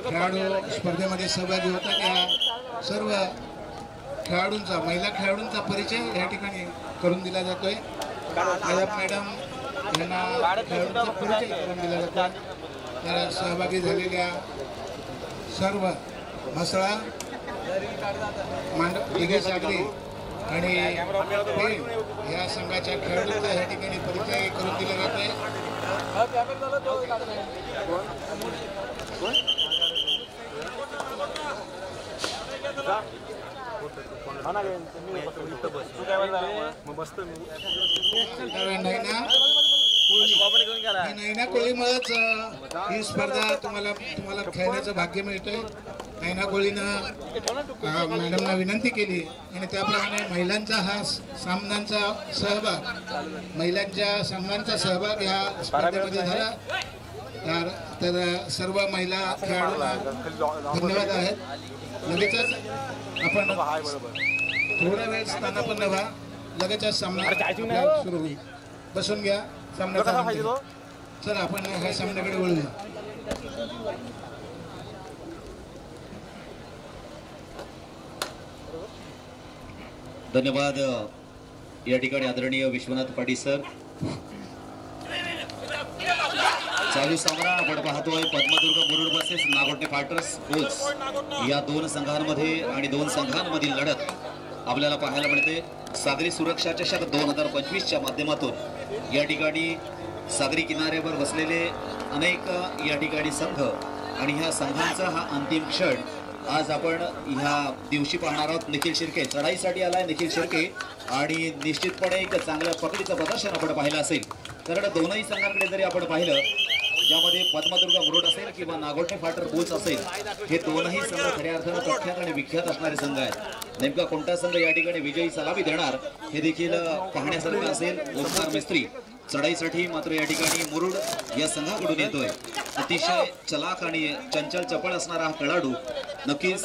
खेळाडू स्पर्धेमध्ये सहभागी होतात या सर्व खेळाडूंचा महिला खेळाडूंचा परिचय या ठिकाणी करून दिला जातोय। मॅडम यांना खेळाडूंचा परिचय करून दिला जातो। तर सहभागी झालेल्या सर्व म्हसळा दिघे सागरी आणि या संघाच्या खेळाडूंचा या ठिकाणी परिचय करून दिला जातोय। नैना कोळीमुळेच ही स्पर्धा तुम्हाला खेळण्याचं भाग्य मिळतंय। नैना कोळीनं मॅडमना विनंती केली आणि त्याप्रमाणे महिलांचा हा महिलांच्या संघांचा सहभाग या स्पर्धेमध्ये झाला। तर सर्व महिला खेळाडूंना धन्यवाद आहेत। लगेचच आपण थोडा वेळ स्थानापन्न व्हा, लगेचच सामना सुरू होईल। बसून घ्या, सामना चला आपण ह्या सामन्याकडे वळूया। धन्यवाद या ठिकाणी आदरणीय विश्वनाथ पाटील सर। चालू सामना आपण पाहतोय Padmadurg Murud versus Nagothane fighters bulls या दोन संघांमध्ये आणि दोन संघांमधील लढत आपल्याला पाहायला मिळते। सागरी सुरक्षा चषक 2025 च्या माध्यमातून या ठिकाणी सागरी किनाऱ्यावर बसलेले अनेक या ठिकाणी संघ आणि ह्या संघांचा हा अंतिम क्षण आज आपण ह्या दिवशी पाहणार आहोत। निखिल शिर्के चढाईसाठी आलाय निखिल शिर्के आणि निश्चितपणे एक चांगल्या पकडीचं प्रदर्शन आपण पाहिलं असेल, कारण दोनही संघांकडे जरी आपण पाहिलं ज्यामध्ये पद्मदुर्ग मुरुड असेल किंवा नागोठणे फायटर बुल्स असेल, हे दोनही संघ खऱ्या अर्थानं प्रख्यात आणि विख्यात असणारे संघ आहेत। नेमका कोणता संघ या ठिकाणी विजयी सलामी देणार हे देखील पाहण्यासारखं असेल। ओंकार मिस्त्री चढाईसाठी मात्र या ठिकाणी मुरुड या संघाकडून येतोय। अतिशय चलाक आणि चंचल चपळ असणारा हा खेळाडू नक्कीच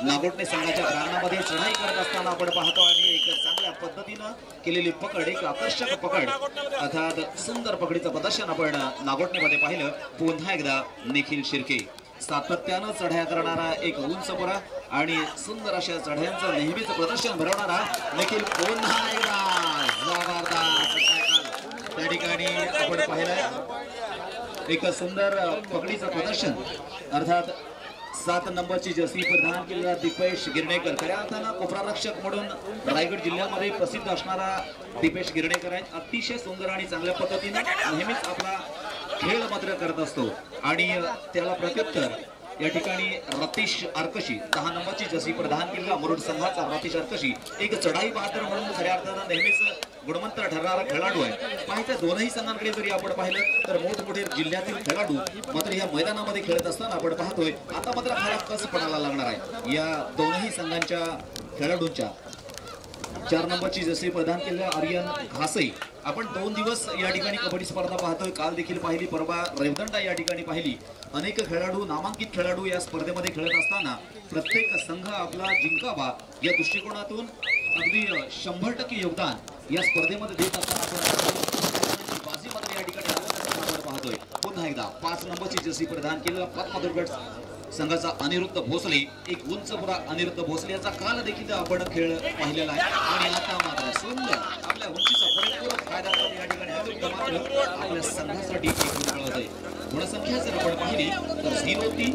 नागोठणे संघाच्या प्रांगणामध्ये चढाई करत असताना आपण पाहतो आणि एक चांगल्या पद्धतीनं केलेली पकड, एक आकर्षक पकड अर्थात सुंदर पकडीचं प्रदर्शन आपण नागोठणेमध्ये पाहिलं। पुन्हा एकदा निखिल शिर्के सातत्यानं चढाया करणारा एक उंचपुरा आणि सुंदर अशा चढ्यांचं नेहमीच प्रदर्शन भरवणारा निखिल पुन्हा एकदा जबरदस्त त्या ठिकाणी आपण पाहिलंय एक सुंदर पकडीचं प्रदर्शन। अर्थात 7 नंबरची जर्सी परिधान केलेला दीपेश गिरणेकर खऱ्या अर्थानं कोपरारक्षक म्हणून रायगड जिल्ह्यामध्ये प्रसिद्ध असणारा दीपेश गिरणेकर आहे। अतिशय सुंदर आणि चांगल्या पद्धतीने नेहमीच आपला खेळ मात्र करत असतो आणि त्याला प्रत्युत्तर या ठिकाणी रतीश आरकशी 10 नंबरची जर्सी परिधान केलेला मुरुड संघाचा रतीश आरकशी एक चढाई बहादर म्हणून खऱ्या अर्थानं नेहमीच गुणवंत ठरणारा खेळाडू आहे। पाहिजे दोनही संघांकडे जरी आपण पाहिलं तर मोठमोठे जिल्ह्यातील खेळाडू मात्र या मैदानामध्ये खेळत असताना आपण पाहतोय आता मात्र फरक कसं पडायला लागणार आहे या दोनही संघांच्या खेळाडूंच्या। 4 नंबरची जर्सी प्रदान केलेल्या आर्यन घासे आपण 2 दिवस या ठिकाणी कबड्डी स्पर्धा पाहतोय। काल देखील पाहिली, परवा रेवदंडा या ठिकाणी पाहिली। अनेक खेळाडू नामांकित खेळाडू या स्पर्धेमध्ये खेळत असताना प्रत्येक संघ आपला जिंकावा या दृष्टिकोनातून अगदी 100% योगदान या स्पर्धेमध्ये देत असताना बाजी मात्र या ठिकाणी आपण पाहतोय। पुन्हा एकदा 5 नंबरची जर्सी प्रदान केलेला पद्मदुर्ग संघाचा अनिरुद्ध भोसले एक उंचपुरा अनिरुद्ध भोसले याचा काल देखील आपण खेळ पाहिलेला आहे आणि आता मात्र सुंदर आपल्या उंचीचा परिपूर्ण फायदा या ठिकाणी आपल्या संघासाठी एक खेळत आहे। गुणसंख्या जर आपण पाहिली तर 0-3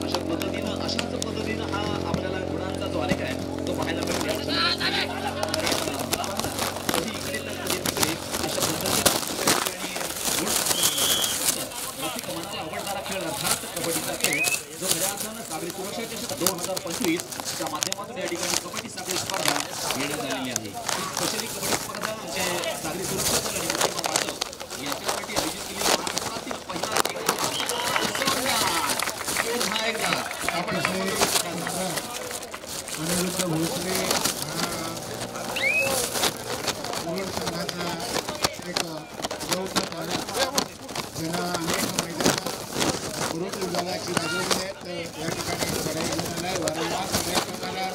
अशा पद्धतीनं अशाच पद्धतीनं हा आपल्याला गुणांचा जो आलेख आहे तो पाहायला मिळतो। कधी इकडे तर कधी तिकडे अशा पद्धतीने मनाला आवडणारा खेळ अर्थात कबड्डीचा खेळ जो खऱ्या अर्थानं सागरी सुरक्षा चषक 2025 च्या माध्यमातून या ठिकाणी कबड्डी सागरी स्पर्धा घेण्यात आलेली आहे। स्पेशली कबड्डी स्पर्धा म्हणजे सागरी सुरक्षा दल आणि मुख्य माधव यांच्यासाठी आयोजित केलेली महाराष्ट्रातील पहिला अनिरुद्ध भोसले मुरुड संघाचा एक गौरव ज्यांना अनेक मैदानात मुरुड विभागाची गाजवली आहेत या ठिकाणी चढाई घेऊन आलाय वारंवार सगळ्या प्रकारात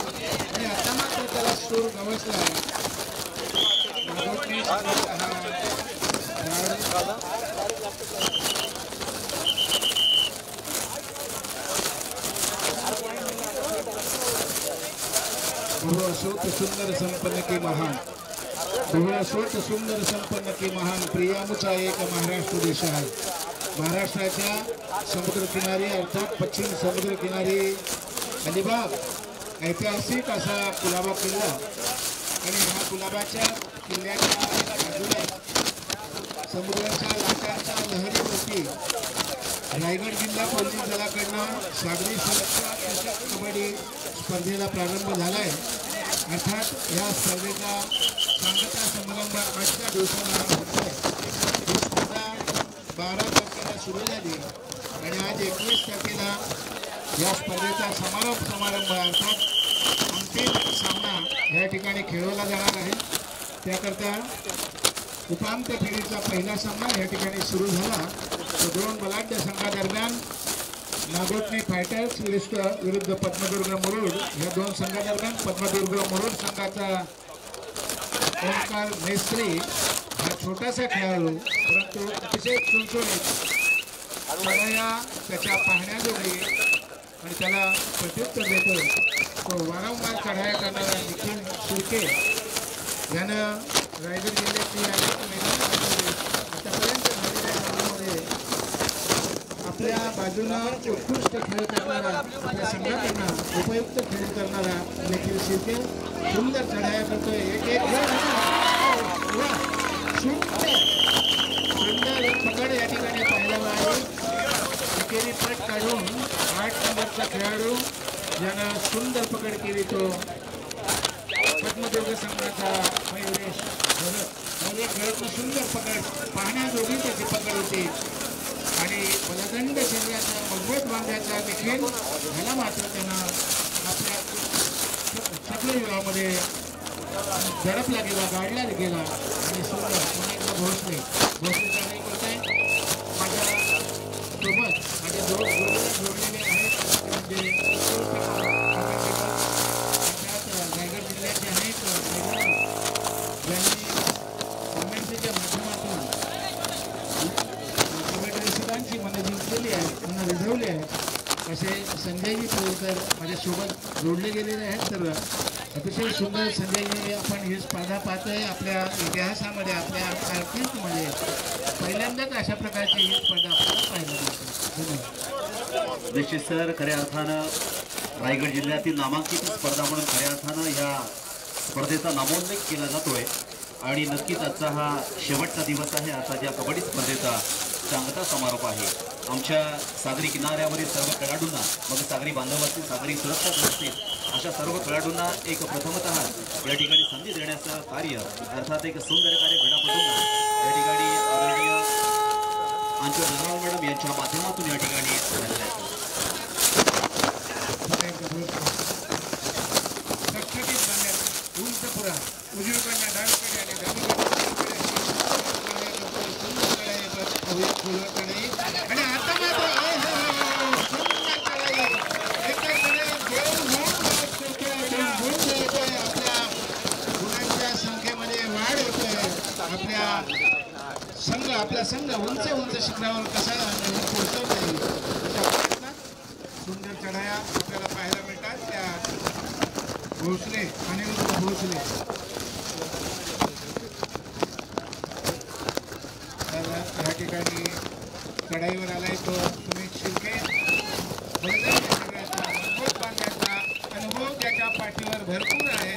आणि आता मात्र त्याला सूर गवसला आहे। बहु असोत सुंदर संपन्न की महान, बहु असोत सुंदर संपन्न की महान, प्रियामुचा एक महाराष्ट्र देश आहे. महाराष्ट्राच्या समुद्रकिनारी अर्थात पश्चिम समुद्रकिनारी अलिबाग ऐतिहासिक असा कुलाबा किल्ला आणि ह्या कुलाबाच्या किल्ल्याच्या बाजूला समुद्राच्या लाटांच्या लहरीवरती रायगड जिल्हा पोलीस दलाकडनं सागरी सुरक्षा चषक कबड्डी स्पर्धेला प्रारंभ झालाय. अर्थात या स्पर्धेचा सांगता समारंभ आजच्या दिवसाला होतोय. ही स्पर्धा 12 तारखेला सुरू झाली आणि आज 21 तारखेला या स्पर्धेचा समारंभ अर्थात अंतिम सामना या ठिकाणी खेळवला जाणार आहे. त्याकरता उपांत्य फेरीचा पहिला सामना या ठिकाणी सुरू झाला. तो दोन बलाढ्य संघादरम्यान नागोठणे फायटर्स विरुद्ध पद्मदुर्ग मुरुड या दोन संघादरम्यान पद्मदुर्ग मुरुड संघाचा ओंकार मेस्त्री हा छोटासा खेळाडू परंतु अतिशय चुणचुणीत चढाया त्याच्या पाहण्याजोगी आणि त्याला प्रत्युत्तर देतो. तो वारंवार चढाया करणारा निखिल शिर्के यानं रायगड जिल्ह्यातली आतापर्यंत झालेल्या सामन्यामध्ये आपल्या बाजूनं उत्कृष्ट खेळ करणारा आपल्या संघाकडनं उपयुक्त खेळ करणारा निखिल शिर्के सुंदर चढाया करतोय. एक सुंदर पकड या ठिकाणी पाहायला मिळाली. एकेरी पट काढून 8 नंबरचा खेळाडू ज्यानं सुंदर पकड केली तो पद्मदुर्ग संघाचा मयुरेश भरत खेळतो. सुंदर पकड पाहण्याजोगी त्याची पकड होती आणि बलदंड शरीराचा मजबूत बांधायचा देखील ह्याला मात्र त्यानं आपल्या सकल युगामध्ये झडपला गेला, गाडला गेला आणि सुंदर पुन्हा भोसलेचा नाही करत आहे. माझ्या सोबत माझे जोडलेले आहेत म्हणजे रायगड जिल्ह्याचे अनेक ज्यांनी कमेंट्रीच्या माध्यमातून कमेंट रसिकांची मनं जिंकलेली आहेत, मनं रिझवली आहेत असे संजयजी पोळकर माझ्यासोबत जोडले गेलेले आहेत. तर अतिशय सुंदर संजयजी आपण ही स्पर्धा पाहतोय. आपल्या इतिहासामध्ये आपल्या कारकिर्दीमध्ये पहिल्यांदाच अशा प्रकारची ही स्पर्धा आपल्याला पाहायला मिळते. धन्यवाद. निश्चित सर, खऱ्या अर्थानं रायगड जिल्ह्यातील नामांकित स्पर्धा म्हणून खऱ्या अर्थानं या स्पर्धेचा नामोल्लेख केला जातोय आणि नक्कीच आजचा हा शेवटचा दिवस आहे. आता ज्या कबड्डी स्पर्धेचा सांगता समारोप आहे. आमच्या सागरी किनाऱ्यावरील सर्व खेळाडूंना मग सागरी बांधव असतील, सागरी सुरक्षा असतील अशा सर्व खेळाडूंना एक प्रथमतः या ठिकाणी संधी देण्याचं कार्य अर्थात एक सुंदर कार्य क्रीडापटूंना या ठिकाणी आदरणीय अंचल जनावर मॅडम यांच्या माध्यमातून या ठिकाणी झालेलं आहे. उजवीकडनं डावीकडे आणि डावीकडे आणि आता मात्र आपल्या गुणांच्या संख्येमध्ये वाढ होतोय. आपला संघ उंच शिखरावर कसा पोहोचवता येईल सुंदर चढाया आपल्याला पाहायला मिळतात. त्या भोसले अनिरुद्ध भोसले या ठिकाणी चढाईवर आलाय तो सुमित शिर्के. मजबूत बांधण्याचा अनुभव त्याच्या पाठीवर भरपूर आहे.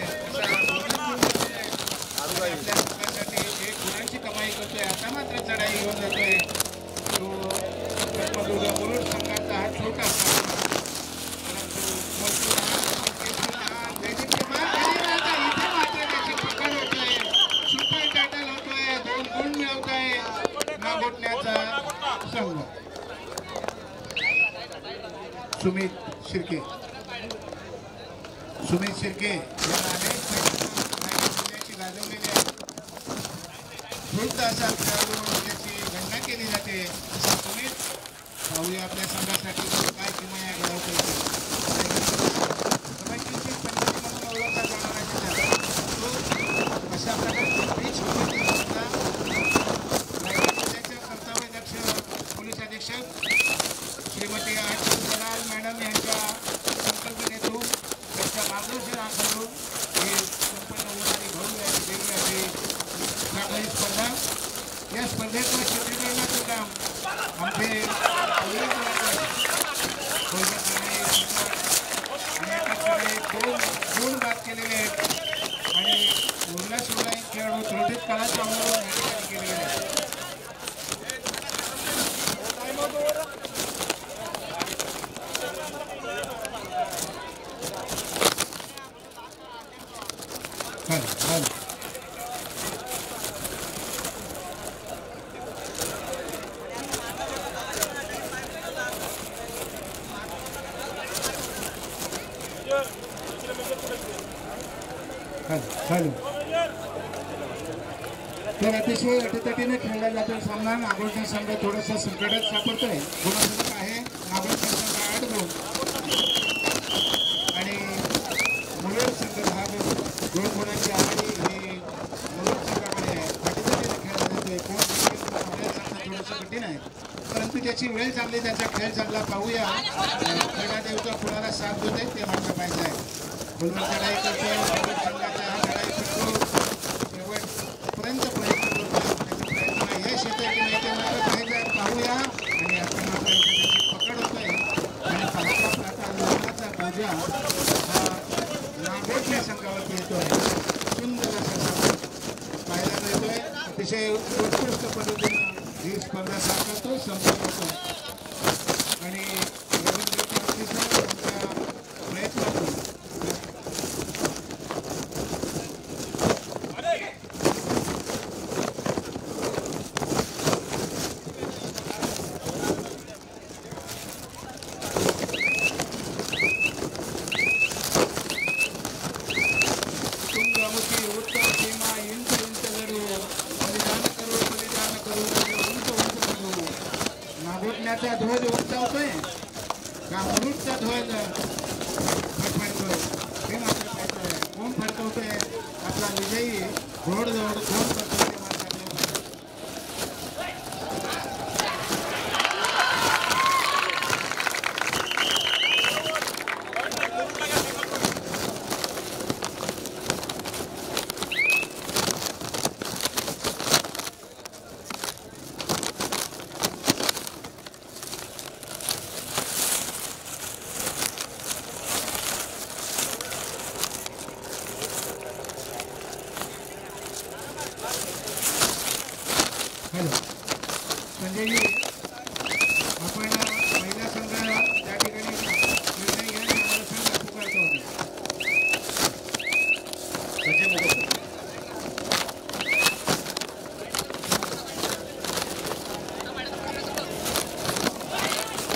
आपल्या लोकांसाठी एक गुणांची कमाई करतोय. आता मात्र चढाई घेऊन जातोय तो पद्मदुर्ग मुरुड संघाचा हा छोटा संघ. सुमित शिर्के याला अनेक जिल्ह्याची गाजवलेली आहे. शुद्ध असा खेळाडू ज्याची गणना केली जाते. सुमित पाहूया आपल्या संघासाठी काय किमया घडवता ओळखला जाणारा अशा प्रकारची पोलीस अधीक्षक श्रीमती अंचल जनावर मॅडम यांच्या संकल्पनेतून त्यांच्या मार्गदर्शनाखालून या स्पर्धेचं चित्रीकरणाचं काम आमचे दोन बाद केलेले आहेत आणि उरल्या सोडला एक खेळाडू त्रुटीत काळाच्या अमोल या ठिकाणी केलेले आहेत. तर अतिशय अटीतटीने खेळला जातो सामना. नागोठणे संघ थोडासा संकटात सापडतोय. गुणसंख्या आहे नागोठणे संघ 8 गुण आणि मुलूर संघ 10 गुण. 2 गुणांची आघाडी ही मुलूर संघाकडे आहे. अटीतटीने खेळला जातोय. कोण थोडंसं कठीण आहे परंतु त्याची वेळ चांगली त्याचा खेळ चांगला पाहूया. क्रीडादेवचा पुढाला साथ देते ते मात्र पाहिजे आहे. फुलवर चढाई करतोय संघाचा हा लढाई करतो शेवटपर्यंत प्रयत्न करतो. त्याचा प्रयत्न यश येते की नाही ते मात्र पाहिजे पाहूया. आणि आपण मात्र त्याची पकड होतोय आणि पाहता लोकांचा बोजा हा नागोठणे संघावरती येतोय. सुंदर असा पाहायला मिळतोय. अतिशय उत्कृष्ट पद्धतीनं ही स्पर्धा साकारतो संपत होतो आणि रवींद्र त्यांच्या प्रयत्नातून ध्वज उंचावतोय का मुलूरचा ध्वज फडफडतोय हे मात्र पाहतोय. कोण फडकवतोय आपला विजयी घोडदौड कोण करतोय ते मात्र संजयजी आपण महिला संघ त्या ठिकाणी निर्णय घ्या आणि आम्हाला संघ पुकारतो.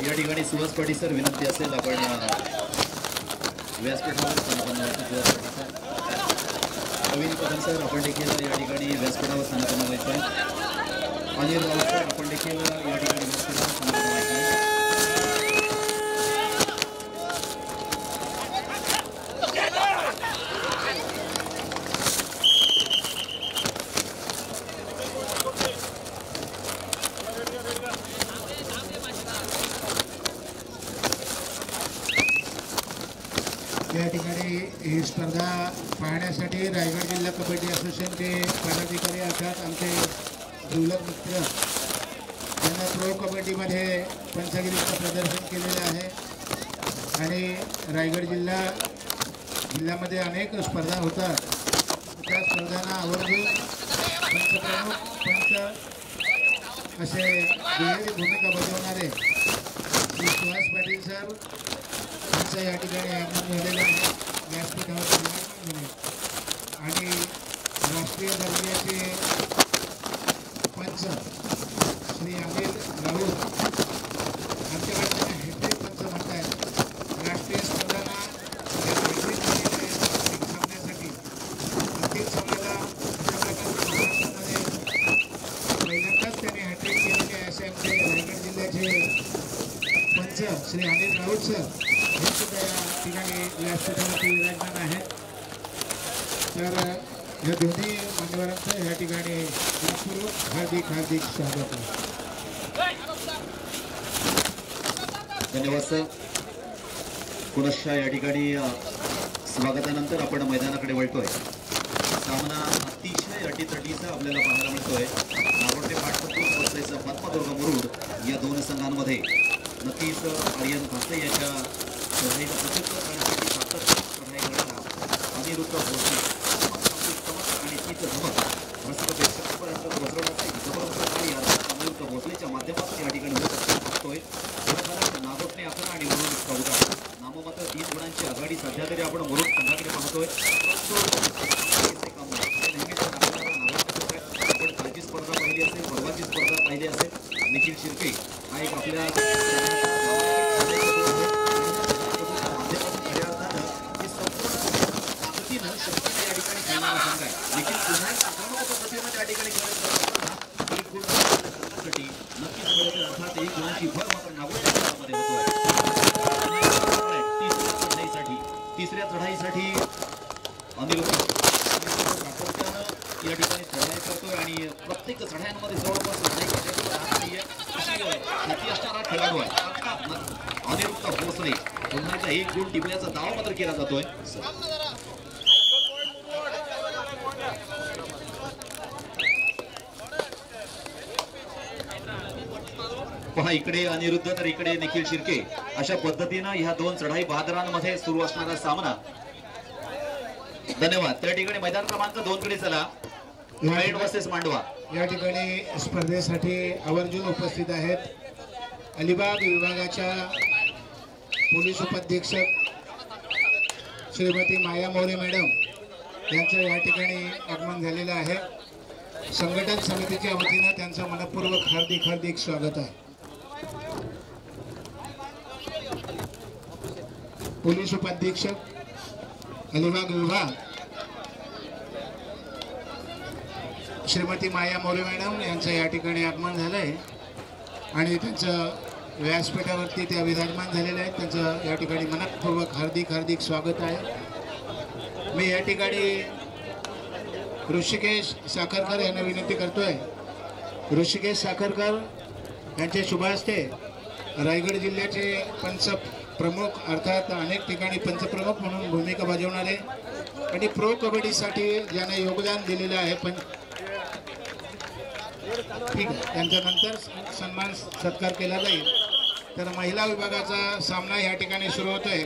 या ठिकाणी सुहास पाटील सर विनंती असेल आपण व्यासपीठावर स्थानापन्न प्रवीण कदम सर आपण देखील या ठिकाणी व्यासपीठावर स्थानापन्न व्हायचं आहे. अनिल राऊत सर आपण देखील या ठिकाणी व्यासपीठावर स्थानापन्न व्हायचं आहे. या ठिकाणी ही स्पर्धा पाहण्यासाठी रायगड जिल्हा कबड्डी असोसिएशनचे पदाधिकारी अर्थात आमचे जिल्हा मित्र त्यांना प्रो कबड्डीमध्ये पंचगिरीचं प्रदर्शन केलेलं आहे आणि रायगड जिल्ह्यामध्ये अनेक स्पर्धा होतात. त्या स्पर्धांना आवर्जून पंचप्रमुख पंच असे दुहेरी भूमिका बजावणारे श्री सुहास पाटील सर यांचं या ठिकाणी आगमन झालेलं आहे व्यासपीठावर आणि राष्ट्रीय दर्जाचे पंच श्री अनिल राऊत आमच्याकडे हेट्रिक पंच म्हणतात. राष्ट्रीय स्पर्धांना सामन्यासाठी प्रत्येक सामन्याला अशा प्रकारच्या महाराष्ट्रामध्ये पहिल्यांदाच त्यांनी हॅट्रिक केलेली आहे असे आमचे रायगड जिल्ह्याचे पंच श्री अनिल राऊत सर हे सुद्धा या ठिकाणी व्यासपीठावरती विराजमान आहेत. तर या दोन्ही मान्यवरांचं या ठिकाणी हार्दिक हार्दिक स्वागत आहे. धन्यवाद सर. पुनश्च या ठिकाणी स्वागतानंतर आपण मैदानाकडे वळतोय. सामना अतिशय अतिशय अटीतटीचा आपल्याला पाहायला मिळतोय. नागोटे पाठपट्टी वर्सेस पद्मदुर्ग मुरुड या दोन संघांमध्ये नक्कीच आर्यन भासे याच्या चढाईला प्रत्युत्तर करण्यासाठी सातत्याने चढाई करणारा अनिरुद्ध भोसले आणि तीच धमक रसिक प्रेक्षकांपर्यंत पोहोचवण्याचा जबरदस्त कार्य अनिरुद्ध भोसलेच्या माध्यमातून या ठिकाणी होतोय. नागोटने 11 आणि मुरुड 14 नाममात्र 3 गुणांची आघाडी सध्या तरी आपण मुरुड संघाकडे पाहतोय. आपण कालची स्पर्धा पाहिली असेल, परवाची स्पर्धा पाहिली असेल. निखिल शिर्के हा एक आपल्या शक्तीने या ठिकाणी खेळणारा संघ आहे. देखील पुन्हा आक्रमक पद्धतीने त्या ठिकाणी नक्कीच मिळेल. अर्थात 1 गुणांची भर मात्र नागोटे होतोय. तिसऱ्या चढाईसाठी अनिरुद्ध सातत्यानं या ठिकाणी चढाई करतोय आणि प्रत्येक चढायांमध्ये जवळपास ख्याती असणारा खेळाडू आहे. अनिरुद्ध भोसले पुन्हा 1 गुण टिपण्याचा दावा मात्र केला जातोय. पहा इकडे अनिरुद्ध तर इकडे निखिल शिर्के. अशा पद्धतीनं ह्या 2 चढाई बहादरांमध्ये सुरू असणारा सामना. धन्यवाद. त्या ठिकाणी मैदान क्रमांक 2 कडे चला. मेड वर्सेस मांडवा या ठिकाणी स्पर्धेसाठी आवर्जून उपस्थित आहेत अलिबाग विभागाच्या पोलीस उपाधीक्षक श्रीमती माया मोरे मॅडम यांचं या ठिकाणी आगमन झालेलं आहे. संघटन समितीच्या वतीनं त्यांचं मनपूर्वक हार्दिक स्वागत आहे. पोलीस उपाधीक्षक अलिबाग विभाग श्रीमती माया मोरे मॅडम यांचं या ठिकाणी आगमन झालंय आणि त्यांचं व्यासपीठावरती त्या विराजमान झालेल्या आहेत. त्यांचं या ठिकाणी मनपूर्वक हार्दिक स्वागत आहे. मी या ठिकाणी ऋषिकेश साखरकर यांना विनंती करतोय. ऋषिकेश साखरकर यांचे शुभ हस्ते रायगड जिल्ह्याचे पंच प्रमुख अर्थात अनेक ठिकाणी पंचप्रमुख म्हणून भूमिका बजावणारे आणि प्रो कबड्डीसाठी ज्यांना योगदान दिलेलं आहे ठीक आहे त्यांच्या नंतर सन्मान सत्कार केला जाईल. तर महिला विभागाचा सामना या ठिकाणी सुरू होतोय.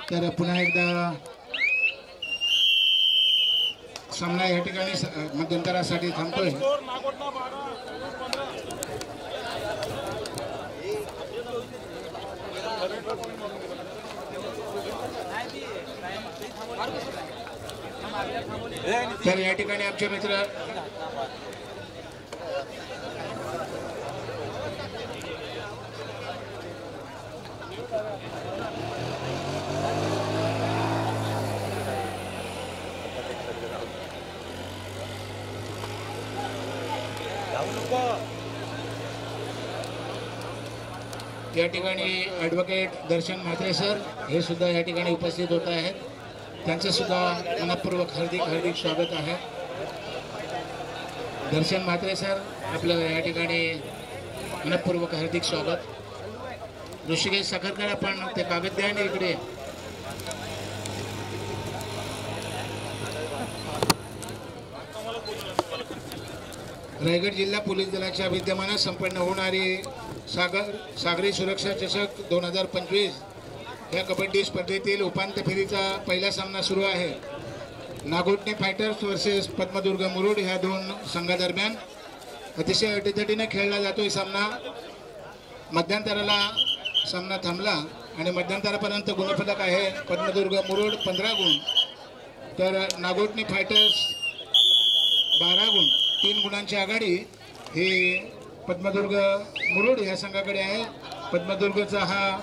तर पुन्हा एकदा सामना या ठिकाणी मध्यंतरासाठी थांबतोय. तर या ठिकाणी आमचे मित्र या ठिकाणी ॲडव्होकेट दर्शन म्हात्रे सर हे सुद्धा या ठिकाणी उपस्थित होत आहेत. त्यांचं सुद्धा मनपूर्वक हार्दिक स्वागत आहे. दर्शन म्हात्रे सर आपलं या ठिकाणी मनपूर्वक हार्दिक स्वागत. ऋषिकेश साखरकर आपण ते कागद द्या आणि इकडे रायगड जिल्हा पोलीस दलाच्या विद्यमानात संपन्न होणारी सागरी सुरक्षा चषक 2025 या कबड्डी स्पर्धेतील उपांत्य फेरीचा पहिला सामना सुरू आहे. नागोठणे फायटर्स वर्सेस पद्मदुर्ग मुरुड ह्या दोन संघादरम्यान अतिशय अटीतटीने खेळला जातोय सामना. मध्यंतराला सामना थांबला आणि मध्यंतरापर्यंत गुणफलक आहे पद्मदुर्ग मुरुड 15 गुण, तर नागोठणे फायटर्स 12 गुण. 3 गुणांची आघाडी ही पद्मदुर्ग मुरुड या संघाकडे आहे. पद्मदुर्गचा हा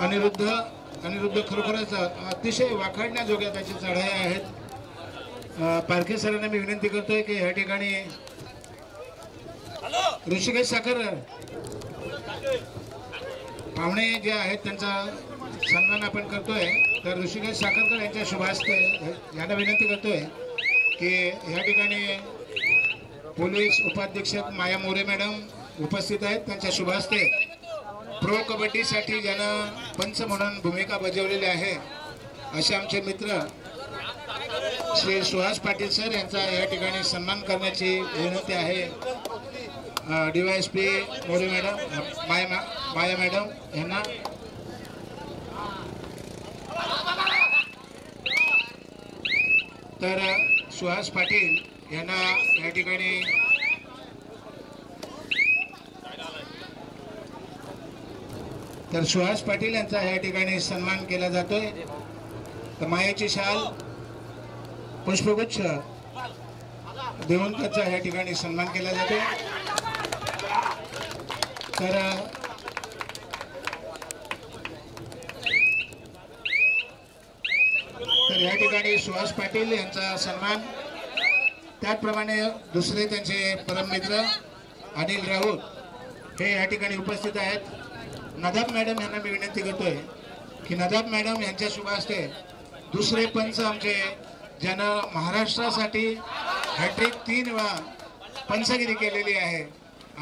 अनिरुद्ध खरोखरच अतिशय वाखाणण्याजोग्या त्याची चढाया आहेत. पारखे सरांना मी विनंती करतोय की या ठिकाणी ऋषिकेश साखर पाहुणे जे आहेत त्यांचा सन्मान आपण करतोय. तर ऋषिकेश साखरकर यांच्या शुभास्ते यांना विनंती करतोय की या ठिकाणी पोलीस उपाधीक्षक माया मोरे मॅडम उपस्थित आहेत. त्यांच्या शुभास्ते प्रो कबड्डीसाठी ज्यानं पंच म्हणून भूमिका बजावलेली आहे असे आमचे मित्र श्री सुहास पाटील सर यांचा या ठिकाणी सन्मान करण्याची विनंती आहे. DYSP मोरे मॅडम माया मॅडम यांना तर सुहास पाटील यांना या ठिकाणी सुहास पाटील यांचा या ठिकाणी सन्मान केला जातोय. तर मायाची शाल पुष्पगुच्छ देऊन त्याचा या ठिकाणी सन्मान केला जातो. तर या ठिकाणी सुहास पाटील यांचा सन्मान, त्याचप्रमाणे दुसरे त्यांचे परममित्र अनिल राऊत हे या ठिकाणी उपस्थित आहेत. नदाब मॅडम यांना मी विनंती करतोय की नदाब मॅडम यांच्या शुभास्ते दुसरे पंच आमचे ज्यानं महाराष्ट्रासाठी हॅट्रिक 3 वेळा पंचगिरी केलेली आहे.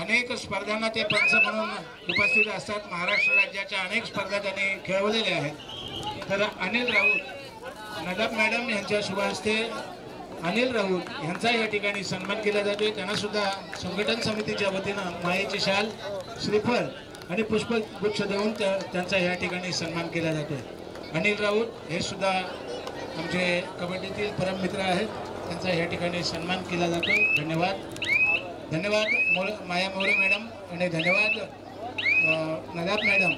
अनेक स्पर्धांना ते पंच म्हणून उपस्थित असतात. महाराष्ट्र राज्याच्या अनेक स्पर्धा त्यांनी खेळवलेल्या आहेत. तर अनिल राऊत नदाब मॅडम यांच्या शुभास्ते अनिल राऊत यांचा या ठिकाणी सन्मान केला जातोय. त्यांना सुद्धा संघटन समितीच्या वतीनं मायेची शाल श्रीफळ आणि पुष्पगुच्छ देऊन त्यांचा या ठिकाणी सन्मान केला जातोय. अनिल राऊत हे सुद्धा आमचे कबड्डीतील परम मित्र आहेत. त्यांचा या ठिकाणी सन्मान केला जातो. धन्यवाद माया मोरे मॅडम आणि धन्यवाद नदाब मॅडम.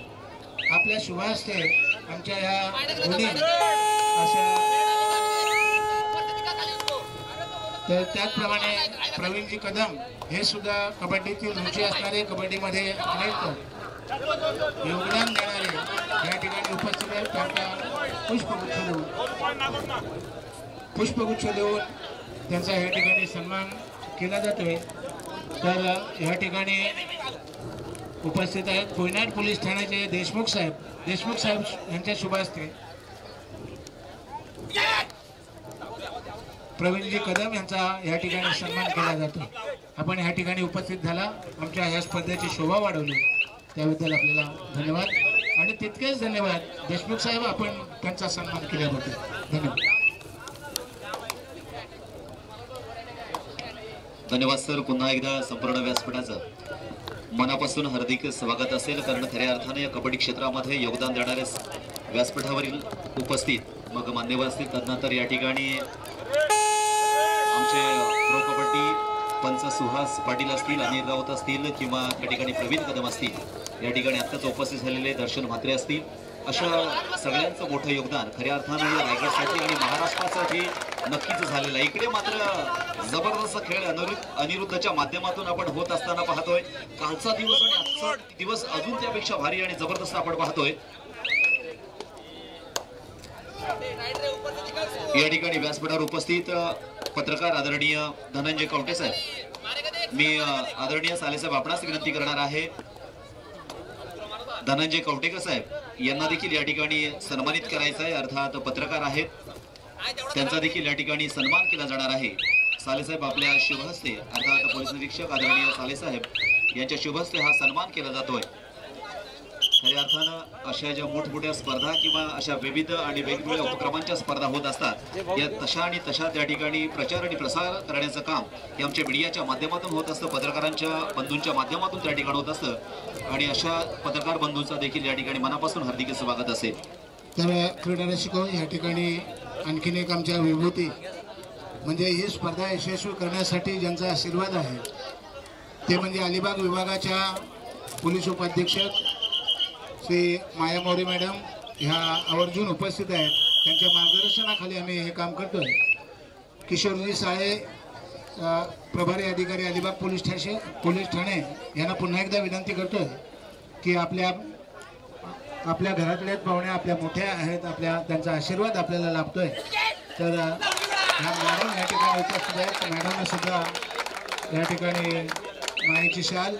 आपल्या शुभास्ते आमच्या ह्या दोन्ही अशा, तर त्याचप्रमाणे प्रवीणजी कदम हे सुद्धा कबड्डीतील रुची असणारे, कबड्डीमध्ये अनेक योगदान देणारे या ठिकाणी उपस्थित आहेत. त्यांना पुष्पगुच्छ देऊन त्यांचा या ठिकाणी सन्मान केला जातोय. तर या ठिकाणी उपस्थित आहेत कोयनाड पोलीस ठाण्याचे देशमुख साहेब यांच्या शुभास्ते प्रवीणजी कदम यांचा या ठिकाणी सन्मान केला जातो. आपण या ठिकाणी उपस्थित झाला, आमच्या या स्पर्धेची शोभा वाढवली त्याबद्दल आपल्याला धन्यवाद. आणि तितकेच धन्यवाद देशमुख साहेब, आपण त्यांचा सन्मान केल्याबद्दल धन्यवाद. धन्यवाद सर. पुन्हा एकदा संपूर्ण व्यासपीठाचं मनापासून हार्दिक स्वागत असेल, कारण खऱ्या अर्थाने या कबड्डी क्षेत्रामध्ये योगदान देणारे व्यासपीठावरील उपस्थित मग मान्यवर असतील, तदनंतर या ठिकाणी आमचे प्रो कबड्डी पंच सुहास पाटील असतील, अनिल राऊत असतील किंवा त्या ठिकाणी प्रवीण कदम असतील, या ठिकाणी आत्ताच उपस्थित झालेले दर्शन म्हात्रे असतील, अशा सगळ्यांचं मोठं योगदान खऱ्या अर्थाने रायगडसाठी आणि महाराष्ट्रासाठी नक्कीच झालेलं आहे. इकडे मात्र जबरदस्त खेळ अनिरुद्धच्या माध्यमातून आपण होत असताना पाहतोय. कालचा दिवस आणि आजचा दिवस अजून त्यापेक्षा भारी आणि जबरदस्त आपण पाहतोय. या ठिकाणी व्यासपीठावर उपस्थित पत्रकार आदरणीय धनंजय कवटे साहेब, मी आदरणीय सालेसाहेब आपणास विनंती करणार आहे, धनंजय कवटेकर साहेब यांना देखील या ठिकाणी सन्मानित करायचं आहे. अर्थात पत्रकार आहेत, त्यांचा देखील या ठिकाणी सन्मान केला जाणार आहे. सालेसाहेब आपल्या शुभहस्ते, अर्थात पोलीस निरीक्षक आदरणीय सालेसाहेब यांच्या शुभहस्ते हा सन्मान केला जातोय. खऱ्या अर्थानं अशा ज्या मोठमोठ्या स्पर्धा किंवा अशा विविध आणि वेगवेगळ्या उपक्रमांच्या स्पर्धा होत असतात, या तशा आणि तशा त्या ठिकाणी प्रचार आणि प्रसार करण्याचं काम हे आमच्या मीडियाच्या माध्यमातून होत असतं, पत्रकारांच्या बंधूंच्या माध्यमातून त्या ठिकाणी होत असतं आणि अशा पत्रकार बंधूंचा देखील या ठिकाणी मनापासून हार्दिक स्वागत असेल. तर क्रीडा रसिको, या ठिकाणी आणखीन एक आमच्या विभूती म्हणजे ही स्पर्धा यशस्वी करण्यासाठी ज्यांचा आशीर्वाद आहे ते म्हणजे अलिबाग विभागाच्या पोलीस उपाधीक्षक श्री माया मोरे मॅडम ह्या आवर्जून उपस्थित आहेत. त्यांच्या मार्गदर्शनाखाली आम्ही हे काम करतोय. किशोरजी साळे प्रभारी अधिकारी अलिबाग पोलीस ठाणे यांना पुन्हा एकदा विनंती करतोय की आपल्या घरातल्याच पाहुण्या आपल्या मोठ्या आहेत, त्यांचा आशीर्वाद आपल्याला लाभतोय. तर ह्या मॅडम या ठिकाणी उपस्थित आहेत. मॅडमना सुद्धा या ठिकाणी मायेची शाल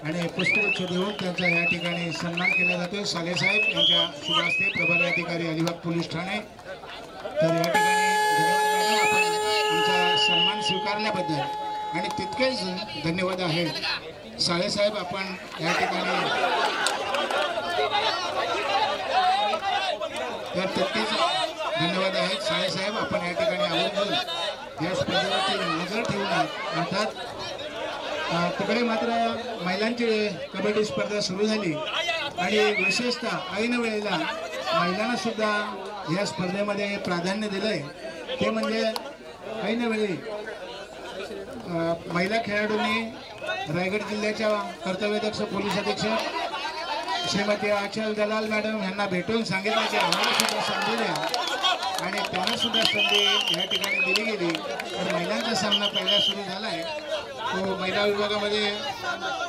आणि पुष्पगुच्छ देऊन त्यांचा या ठिकाणी सन्मान केला जातोय. सालेसाहेब यांच्या शुभ हस्ते प्रभारी अधिकारी अलिबाग पोलीस ठाणे. तर या ठिकाणी धन्यवाद मॅडम, आपण आमचा सन्मान स्वीकारल्याबद्दल. आणि तितकेच धन्यवाद आहेत सालेसाहेब, आपण या ठिकाणी तितकेच धन्यवाद आहेत सालेसाहेब, आपण या ठिकाणी आवर्जून या स्पर्धेवरती नजर ठेवून अर्थात तिकडे मात्र महिलांची कबड्डी स्पर्धा सुरू झाली आणि विशेषतः ऐन वेळेला महिलांना सुद्धा या स्पर्धेमध्ये प्राधान्य दिलंय. ते म्हणजे ऐन वेळी महिला खेळाडूंनी रायगड जिल्ह्याच्या कर्तव्यदक्ष पोलीस अधीक्षक श्रीमती आचल दलाल मॅडम यांना भेटून सांगितलं की आम्हाला सुद्धा संधी द्या आणि त्यांना सुद्धा संधी या ठिकाणी दिली गेली. तर महिलांचा सामना पहिला सुरू झाला आहे. तो महिला विभागामध्ये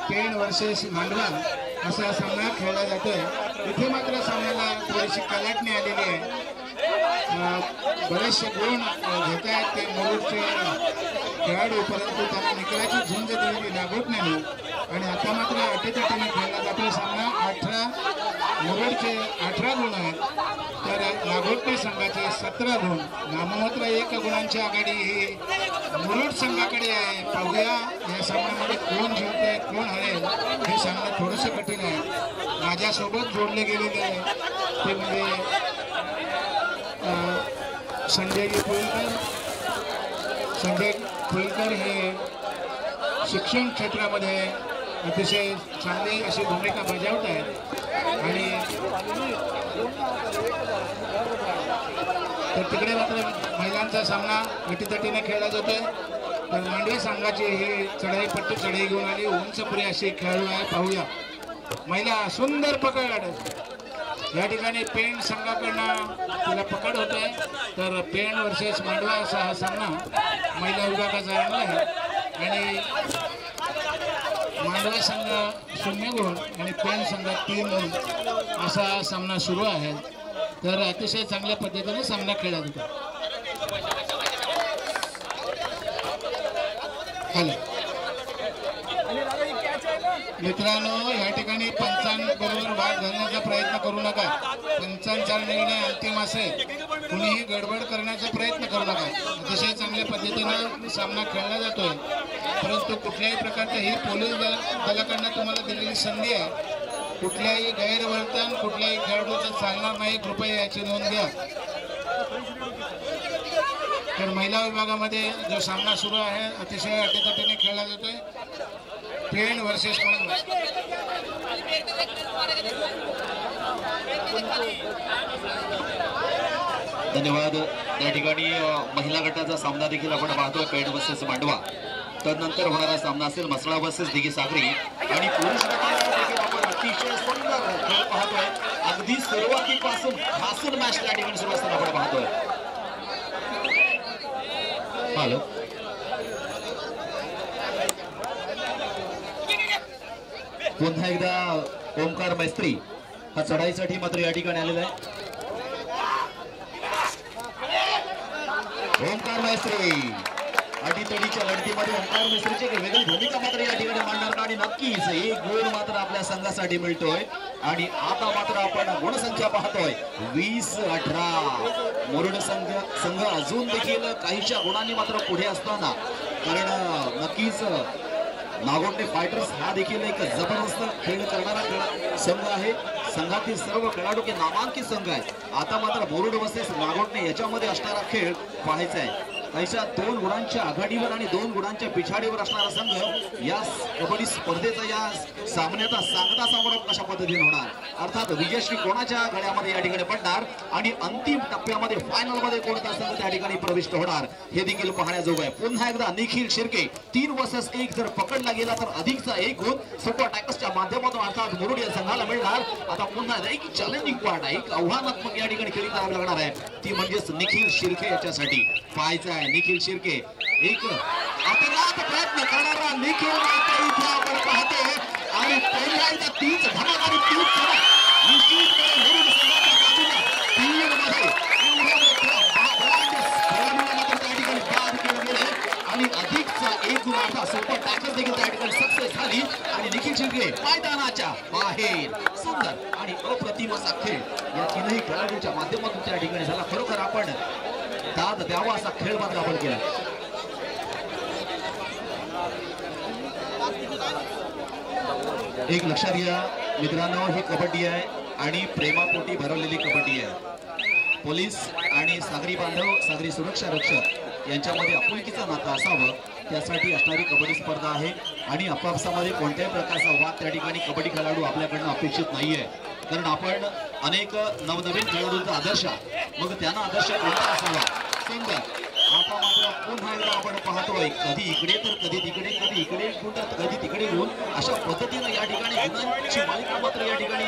पेण वर्सेस मांडवा असा सामना खेळला जातोय. इथे मात्र सामन्याला थोडीशी कलाटणी आलेली आहे. बरेचसे गुण घेत आहेत ते मुरुडचे खेळाडू, परंतु त्यांना निकालाची झुंज दिलेली लागत नाही आणि आता मात्र अटीतटीने खेळला जातोय सामना. मुरुडचे 18 गुण आहेत तर नागोटे संघाचे 17 गुण. नाममात्र 1 गुणांची आघाडी ही मुरुड संघाकडे आहे. पाहूया या सामन्यामध्ये कोण जिंकते कोण हरेल हे सांगणं थोडंसं कठीण आहे. माझ्यासोबत जोडले गेलेले ते म्हणजे संजय फुलकर हे शिक्षण क्षेत्रामध्ये अतिशय चांगली अशी भूमिका बजावत आहेत आणि तर तिकडे मात्र महिलांचा सामना गटीतटीने खेळला जातोय. तर मांडवे संघाची ही चढाईपट्टी चढाई घेऊन आली, उंचपुरी अशी खेळाडू आहे. पाहूया महिला सुंदर पकड या ठिकाणी पेण संघाकडनं तिला पकड होत आहे. तर पेण वर्सेस मांडवा असा हा सामना महिला विभागाचा रंगला आहे आणि मांडवा संघ 0 गुण आणि पेण संघ 3 गुण असा सामना सुरू आहे. तर अतिशय चांगल्या पद्धतीने सामना खेळला जातो. हॅलो मित्रांनो, या ठिकाणी पंचांबरोबर वाद घालण्याचा प्रयत्न करू नका. पंचांचा निर्णय अंतिम असेल, कुणीही गडबड करण्याचा प्रयत्न करू नका. अतिशय चांगल्या पद्धतीनं सामना खेळला जातोय, परंतु कुठल्याही प्रकारचं ही पोलीस दलाकडनं तुम्हाला दिलेली संधी आहे. कुठल्याही गैरवर्तन कुठल्याही खेळाडूचं चालणार नाही, कृपया याची नोंद घ्या. तर महिला विभागामध्ये जो सामना सुरू आहे अतिशय अटीतटीने खेळला जातोय. पेण वर्सेस मांडवा. धन्यवाद. त्या ठिकाणी महिला गटाचा सामना देखील आपण पाहतोय, पेण वर्सेस मांडवा. तदनंतर होणारा सामना असेल मसळा वर्सेस दिघी सागरी आणि पुरुष गटाचा देखील आपण अतिशय सुंदर खेळ पाहतोय. अगदी सुरुवातीपासून घासून मॅच त्या ठिकाणी सुरू असताना आपण पाहतोय. हॅलो पुन्हा एकदा ओमकार मैस्त्री हा चढाईसाठी मात्र या ठिकाणी आलेला आहे. ओमकार मैस्त्री अटीतडीच्या लढतीमध्ये ओमकार मैस्त्रीची वेगळी भूमिका मात्र या ठिकाणी मांडणार आणि नक्कीच एक गुण मात्र आपल्या संघासाठी मिळतोय. आणि आता मात्र आपण गुणसंख्या पाहतोय 20-18. मुरुड संघ अजून देखील काहीशा गुणांनी मात्र पुढे असताना, कारण नक्कीच नागोटे फायटर्स हा देखील एक जबरदस्त खेळ करणारा संघ आहे. संघातील सर्व खेळाडू के नामांकित संघ आहे. आता मात्र मुरुड वर्सेस नागोटे याच्यामध्ये असणारा खेळ पाहायचा आहे. अशा 2 गुणांच्या आघाडीवर आणि 2 गुणांच्या पिछाडीवर असणारा संघ या कबड्डी स्पर्धेचा या सामन्याचा सांगता समारोप कशा पद्धतीने होणार, अर्थात विजयश्री कोणाच्या गळ्यामध्ये या ठिकाणी पडणार आणि अंतिम टप्प्यामध्ये फायनल मध्ये कोणता संघ त्या ठिकाणी प्रविष्ट होणार हे देखील पाहण्याजोग आहे. पुन्हा एकदा निखिल शिर्के 3 वर्सेस 1 जर पकडला गेला तर अधिकचा 1 गुण सुपर टायगर्सच्या माध्यमातून अर्थात मुरुड या संघाला मिळणार. आता पुन्हा एक चॅलेंजिंग पार्ट आहे, एक आव्हानात्मक या ठिकाणी खेळी करावी लागणार आहे, ती म्हणजेच निखिल शिर्के याच्यासाठी पाहायचं आहे. निखिल शिर्के एक अपराध प्रयत्न करणारा निखिल मात्र इथे आपण पाहतो आणि पुन्हा एकदा तीच धमाल आणि तीच चमक निश्चितपणे मुरुड संघाच्या बाजूला 3 मध्ये त्या ठिकाणी बाद केलं गेलं आणि अधिकचा 1 गुण आता सुपर टायगर्स देखील त्या ठिकाणी सक्सेस झाली आणि निखिल शिर्के मैदानाच्या बाहेर. सुंदर आणि अप्रतिम असा खेळ या 3ही खेळाडूंच्या माध्यमातून त्या ठिकाणी झाला. खरोखर आपण दाद द्यावा असा खेळ मात्र आपण केला. एक लक्षात घ्या मित्रांनो, ही कबड्डी आहे आणि प्रेमापोटी भरवलेली कबड्डी आहे. पोलीस आणि सागरी बांधव, सागरी सुरक्षा रक्षक यांच्यामध्ये आपुलकीचं नातं असावं त्यासाठी असणारी कबड्डी स्पर्धा आहे आणि आपापसामध्ये कोणत्याही प्रकारचा वाद त्या ठिकाणी कबड्डी खेळाडू आपल्याकडनं अपेक्षित नाहीये. कारण आपण अनेक नवनवीन खेळाडूंचा आदर्श, मग त्यांना आदर्श कोणता असावा. सुंदर आता मात्र पुन्हा एकदा आपण पाहतोय कधी इकडे तर कधी तिकडे, कधी इकडे तर कधी तिकडे घेऊन अशा पद्धतीनं या ठिकाणी गुणांची मालिका मात्र या ठिकाणी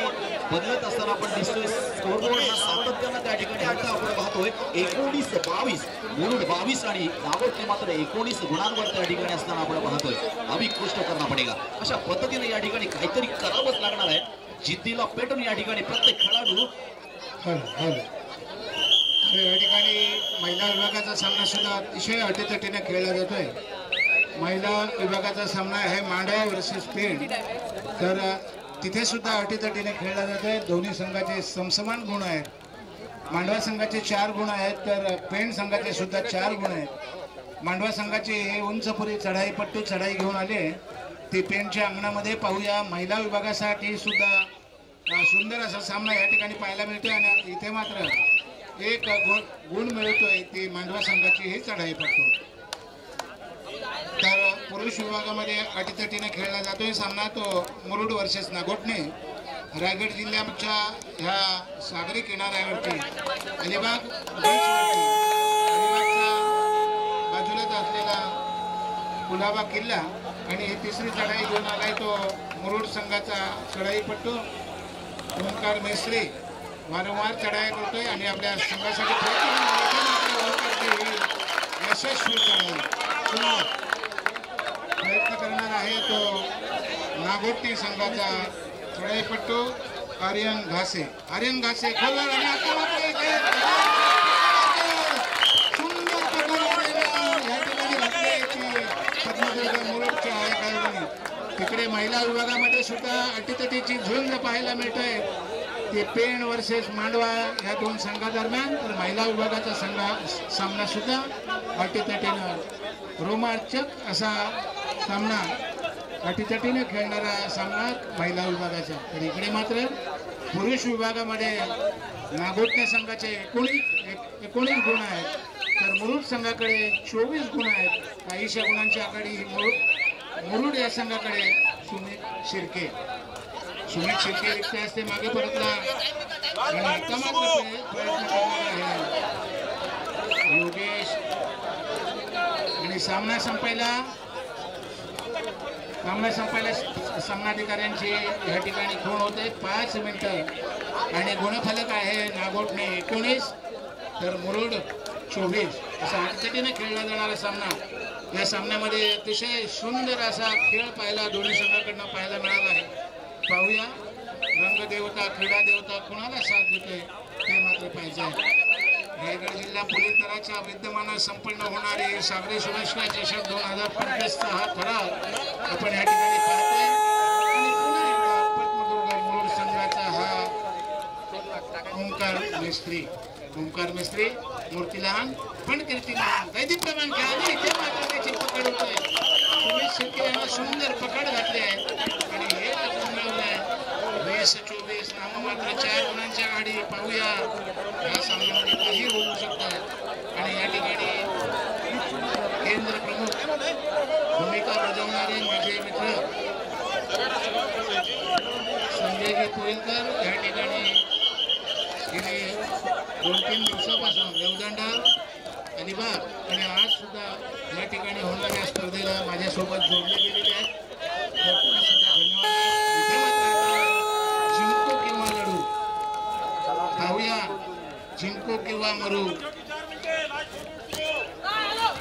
बदलत असताना आपण दिसतोय. स्कोरबोर्ड हा सातत्यानं त्या ठिकाणी आता आपण पाहतोय 19-22 मुरुड 22 आणि नागोटे मात्र 19 गुणांवर त्या ठिकाणी असताना आपण पाहतोय. अभी गोष्ट करना पडेगा अशा पद्धतीने या ठिकाणी काहीतरी करावंच लागणार आहे. जिद्दीला पेटून या ठिकाणी प्रत्येक खेळाडू या ठिकाणी महिला विभागाचा सामना सुद्धा अतिशय अटीतटीने खेळला जातोय. महिला विभागाचा सामना आहे मांडवा वर्सेस पेण, तर तिथे सुद्धा अटीतटीने खेळला जातोय. दोन्ही संघाचे समसमान गुण आहेत. मांडवा संघाचे 4 गुण आहेत तर पेण संघाचे सुद्धा 4 गुण आहेत. मांडवा संघाचे हे उंचपुरी चढाईपट्टू चढाई घेऊन आले ते पेणच्या अंगणामध्ये पाहूया. महिला विभागासाठी सुद्धा सुंदर असा सामना या ठिकाणी पाहायला मिळतोय आणि इथे मात्र एक गुण मिळतोय ती मांडवा संघाची ही चढाईपट्टू. तर पुरुष विभागामध्ये अटीतटीने खेळला जातोय सामना तो मुरुड वर्सेस नागोटणे. रायगड जिल्ह्याच्या ह्या सागरी किनाऱ्यावरती अलिबाग बीचवरती अलिबागच्या बाजूलाच असलेला कुलाबा किल्ला आणि ही 3री चढाई घेऊन आलाय तो मुरुड संघाचा चढाईपट्टू ओंकार मेस्त्री. वारंवार चढाई करतोय आणि आपल्या संघासाठी यशस्वी चढाई प्रयत्न करणार आहे तो नागोटे संघाचा चढाईपट्टू आर्यन घासे. आर्यन घासे खोलवर आणि सुंदर या ठिकाणी घातले की पद्मदुर्ग मुरुडच्या आहे. तिकडे महिला विभागामध्ये सुद्धा अटीतटीची झुंज पाहायला मिळतोय. ते पेण वर्सेस मांडवा या 2 संघादरम्यान, तर महिला विभागाचा सामना सुद्धा अटीतटीनं रोमांचक असा सामना अटीतटीने खेळणारा सामना महिला विभागाचा. तर इकडे मात्र पुरुष विभागामध्ये नागोटणे संघाचे 19 गुण आहेत तर मुरुड संघाकडे 24 गुण आहेत. काहीशा गुणांची आघाडी मुरुड या संघाकडे सुमित शिर्के रिक्त असते मागे परतला आणि आता मात्र प्रयत्न करणार आहे योगेश आणि सामना संपायला सामनाधिकाऱ्यांची या ठिकाणी खूण होते. 5 मिनिटं आणि गुणफलक आहे नागोटणे 19 तर मुरुड 24 असा अटीतटीने खेळला जाणारा सामना. या सामन्यामध्ये अतिशय सुंदर असा खेळ पाहायला दोन्ही संघाकडनं पाहायला मिळाला आहे. पाहूया रंगदेवता क्रीडा देवता कोणाला साथ देते ते मात्र पाहिजे. रायगड जिल्हा पोलीस दलाच्या विद्यमानात संपन्न होणारी सागरी सुरक्षा चषक 2025चा हा ठराव आपण या ठिकाणी पाहतोय आणि पुन्हा एकदा पद्मदुर्ग मुरुड संघाचा हा ओंकार मिस्त्री मूर्ती लहान पण कीर्ती महान दैदिप्यमान खेळाली इथे मात्र त्याची पकड होतोय. सुमित शिर्के सुंदर पकड घातली आहे आणि हे लावलंय 20-24 नाममात्र 4 गुणांच्या आडी. पाहूया या सामन्यामध्ये काही होऊ शकतं. आणि या ठिकाणी केंद्र प्रमुख भूमिका बजावणारे माझे मित्र संजयजी पुरेलकर या ठिकाणी गेले 2-3 दिवसापासून देवदंडा अलिबाग आणि आज सुद्धा या ठिकाणी होणाऱ्या स्पर्धेला माझ्यासोबत जोडले गेलेले आहेत. त्यांना सुद्धा धन्यवाद. जिंको किंवा लढू, पाहूया जिंको किंवा मरू.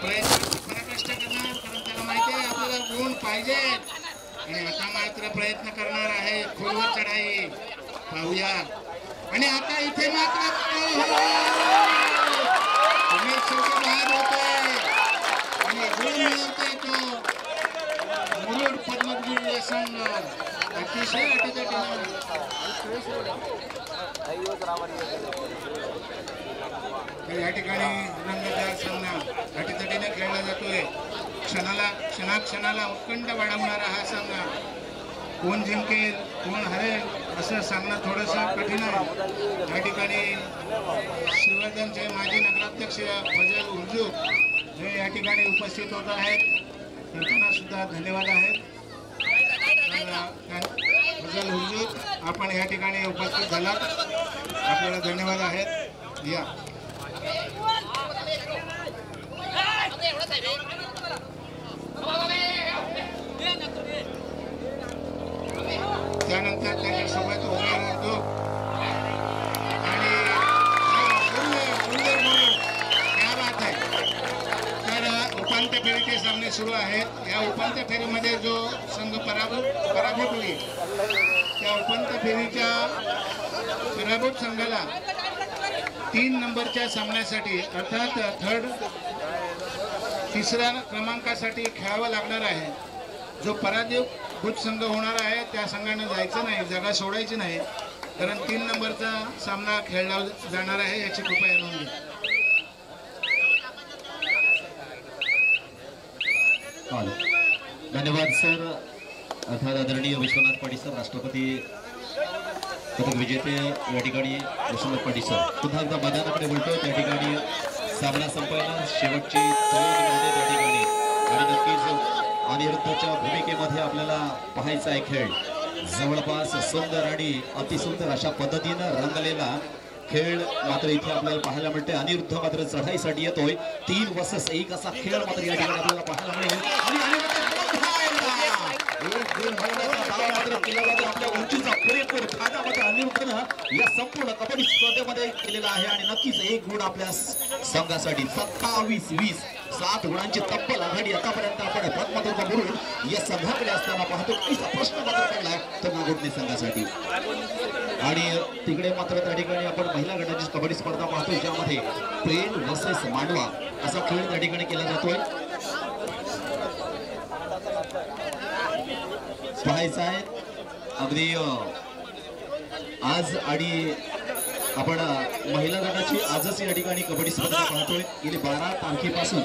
प्रयत्न पराकष्ट करणार, कारण त्याला माहिती आहे आपल्याला गुण पाहिजे आणि आता मात्र प्रयत्न करणार आहे खोलवर चढाई. पाहूया. आणि आता इथे मात्र बाद होते आणि गुण मिळवते तो मुरुड पद्मगुरू संघ. अतिशय अटीतटीनं या ठिकाणी रंगतदार सामना अटीतटीने खेळला जातोय. क्षणाला उत्कंठ वाढवणारा हा सामना. कोण जिंकेल कोण हरेल असं सांगणं थोडंसं कठीण आहे. या ठिकाणी श्रीवर्धनचे माजी नगराध्यक्ष फजल हुजूर हे या ठिकाणी उपस्थित होत आहेत. त्यांना सुद्धा धन्यवाद आहेत. फजल हुजूर आपण या ठिकाणी उपस्थित झालात, आपल्याला धन्यवाद आहेत. या त्यानंतर त्याच्यासोबत उमेर उर्दू आणि क्या बात आहे. तर उपांत्य फेरीचे सामने सुरू आहेत. या उपांत्य फेरीमध्ये जो संघ पराभूत होईल त्या उपांत्य फेरीच्या पराभूत संघाला 3 नंबरच्या सामन्यासाठी अर्थात तिसऱ्या क्रमांकासाठी खेळावं लागणार आहे. जो पराभूत संघ होणार आहे त्या संघाने जायचं नाही, जागा सोडायची नाही, कारण 3 नंबरचा सामना खेळला जाणार आहे याची कृपया नोंद घ्या. धन्यवाद सर. अर्थात आदरणीय विश्वनाथ पाटील सर, राष्ट्रपती पदक विजेते या ठिकाणी विश्वनाथ पाटील सर पुन्हा एकदा मैदानाकडे बोलतोय. त्या ठिकाणी सामना संपवला, शेवटची त्या ठिकाणी आणि नक्कीच अनिरुद्धच्या भूमिकेमध्ये आपल्याला पाहायचा आहे खेळ. जवळपास सुंदर आणि अतिसुंदर अशा पद्धतीनं रंगलेला खेळ मात्र इथे आपल्याला पाहायला मिळते. अनिरुद्ध मात्र चढाईसाठी येतोय. 3 vs 1 असा खेळ मात्र या ठिकाणी आपल्याला पाहायला मिळेल. आपल्या उंचीचा पुरेपूर फायदा मात्र अनिरुद्धनं या संपूर्ण कबड्डी स्पर्धेमध्ये केलेला आहे आणि नक्कीच 1 गुण आपल्या संघासाठी. 27-20 7 गुणांची तब्बल आघाडी आतापर्यंत आपण पद्मदुर्ग म्हणून या संघाकडे असताना पाहतो. तिचा प्रश्न मात्र पडलाय तो नागोठणे संघासाठी. आणि तिकडे मात्र त्या ठिकाणी आपण महिला गटाची कबड्डी स्पर्धा पाहतोय, ज्यामध्ये पेण वर्सेस मांडवा असा खेळ त्या ठिकाणी केला जातोय. पाहायचा आहे अगदी आज आणि आपण महिला गटाची आजच या ठिकाणी कबड्डी स्पर्धा पाहतोय. गेली 12 तारखेपासून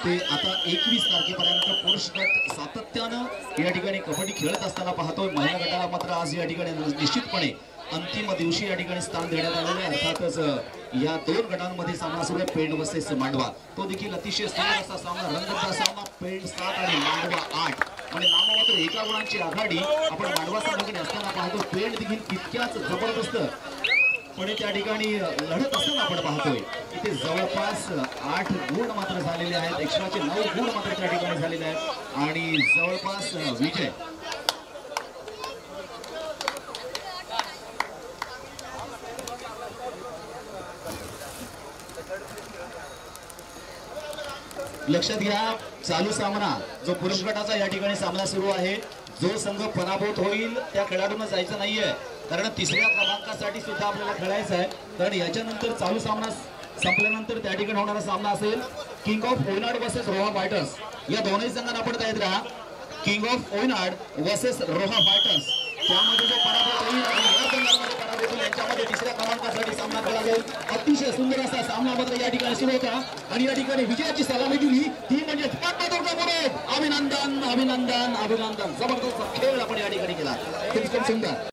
ते आता 21 तारखेपर्यंत पुरुष गट सातत्यानं या ठिकाणी कबड्डी खेळत असताना पाहतोय. महिला गटाला मात्र आज या ठिकाणी निश्चितपणे अंतिम दिवशी या ठिकाणी स्थान देण्यात आलेले. अर्थातच या 2 गटांमध्ये सामना सुरू आहे. पेण वर्सेस मांडवा, तो देखील अतिशय सुंदर असा सामना, रंगतदार सामना. पेण 7 आणि मांडवा 8 आणि नाममात्र 1 गुणांची आघाडी आपण मांडवा संघाकडे असताना पाहतो. पेण देखील तितक्याच जबरदस्त पण त्या ठिकाणी लढत असताना आपण पाहतोय. इथे जवळपास 8 गुण मात्र झालेले आहेत. एक्स्ट्राचे 9 गुण मात्र त्या ठिकाणी झालेले आहेत आणि जवळपास विजय लक्षात घ्या. चालू सामना जो पुरुष गटाचा या ठिकाणी सामना सुरू आहे, जो संघ पराभूत होईल त्या खेळाडूंना जायचं नाहीये, कारण 3ऱ्या क्रमांकासाठी सुद्धा आपल्याला खेळायचं आहे. कारण याच्यानंतर चालू सामना संपल्यानंतर त्या ठिकाणी होणारा सामना असेल किंग ऑफ ओयनाड वर्सेस रोहा फायटर्स. या दोन्ही संघांना आपण तयार राहा. किंग ऑफ ओयनाड वर्सेस रोहा फायटर्स, त्यामध्ये जो पराभूत होईल आणि या संघांमध्ये पराभूत होईल यांच्यामध्ये 3ऱ्या क्रमांकासाठी सामना करावा लागेल. अतिशय सुंदर असा सामना मात्र या ठिकाणी सुरू होता आणि या ठिकाणी विजयाची सलामी दिली ती म्हणजे अभिनंदन अभिनंदन अभिनंदन. जबरदस्त खेळ आपण या ठिकाणी केला. खूप सुंदर.